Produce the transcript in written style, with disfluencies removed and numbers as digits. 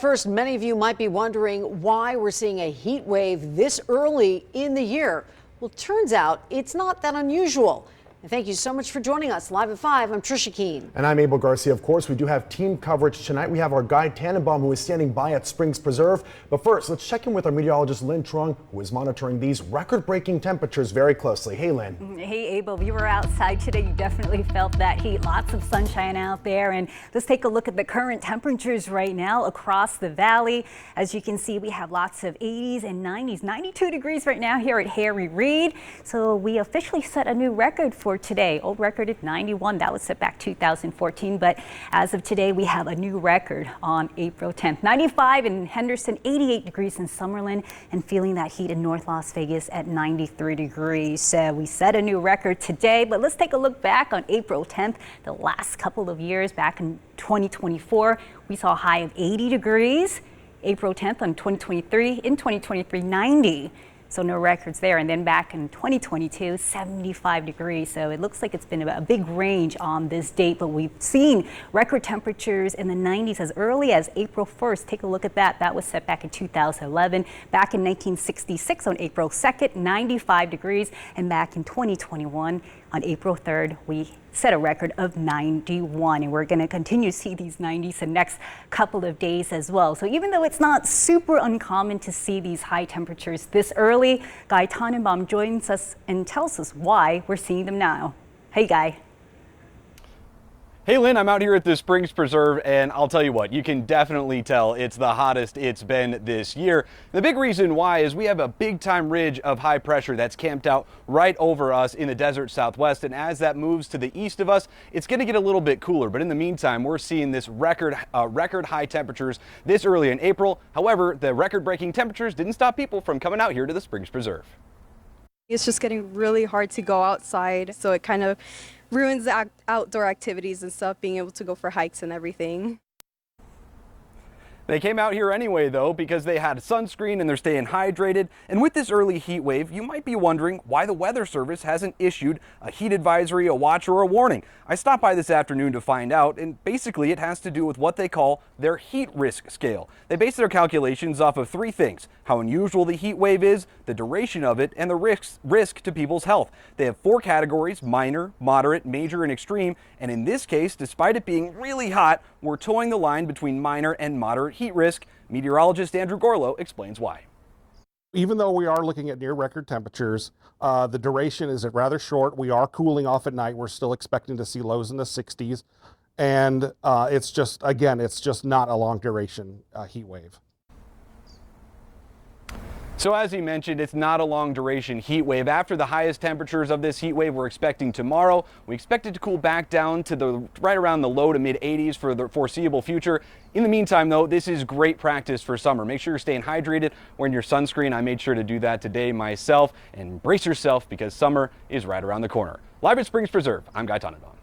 first, many of you might be wondering why we're seeing a heat wave this early in the year. Well, turns out it's not that unusual. And thank you so much for joining us. Live at 5, I'm Trisha Keene. And I'm Abel Garcia. Of course, we do have team coverage tonight. We have our Guy Tannenbaum, who is standing by at Springs Preserve. But first, let's check in with our meteorologist, Lynn Trung, who is monitoring these record-breaking temperatures very closely. Hey, Lynn. Hey, Abel. You were outside today. You definitely felt that heat. Lots of sunshine out there. And let's take a look at the current temperatures right now across the valley. As you can see, we have lots of 80s and 90s. 92 degrees right now here at Harry Reid. So we officially set a new record for today. Old record at 91. That was set back 2014. But as of today, we have a new record on April 10th. 95 in Henderson, 88 degrees in Summerlin, and feeling that heat in North Las Vegas at 93 degrees. So we set a new record today. But let's take a look back on April 10th. The last couple of years, back in 2024, we saw a high of 80 degrees. April 10th on 2023, 90. So no records there. And then back in 2022, 75 degrees. So it looks like it's been a big range on this date, but we've seen record temperatures in the 90s as early as April 1st. Take a look at that. That was set back in 2011. Back in 1966 on April 2nd, 95 degrees. And back in 2021 on April 3rd, we set a record of 91, and we're going to continue to see these 90s the next couple of days as well. So even though it's not super uncommon to see these high temperatures this early, Guy Tannenbaum joins us and tells us why we're seeing them now. Hey, Guy. Hey, Lynn, I'm out here at the Springs Preserve, and I'll tell you what, you can definitely tell it's the hottest it's been this year. The big reason why is we have a big-time ridge of high pressure that's camped out right over us in the desert Southwest, and as that moves to the east of us, it's going to get a little bit cooler. But in the meantime, we're seeing this record high temperatures this early in April. However, the record-breaking temperatures didn't stop people from coming out here to the Springs Preserve. It's just getting really hard to go outside, so it kind of ruins the outdoor activities and stuff, being able to go for hikes and everything. They came out here anyway, though, because they had sunscreen and they're staying hydrated. And with this early heat wave, you might be wondering why the Weather Service hasn't issued a heat advisory, a watch, or a warning. I stopped by this afternoon to find out, and basically it has to do with what they call their heat risk scale. They base their calculations off of three things: how unusual the heat wave is, the duration of it, and the risk to people's health. They have four categories: minor, moderate, major, and extreme. And in this case, despite it being really hot, we're towing the line between minor and moderate heat risk. Meteorologist Andrew Gorlow explains why. Even though we are looking at near record temperatures, the duration is rather short. We are cooling off at night. We're still expecting to see lows in the 60s. And it's just not a long duration heat wave. So as he mentioned, it's not a long duration heat wave. After the highest temperatures of this heat wave we're expecting tomorrow, we expect it to cool back down to right around the low to mid 80s for the foreseeable future. In the meantime, though, this is great practice for summer. Make sure you're staying hydrated, wearing your sunscreen. I made sure to do that today myself, and brace yourself because summer is right around the corner. Live at Springs Preserve, I'm Guy Tannenbaum.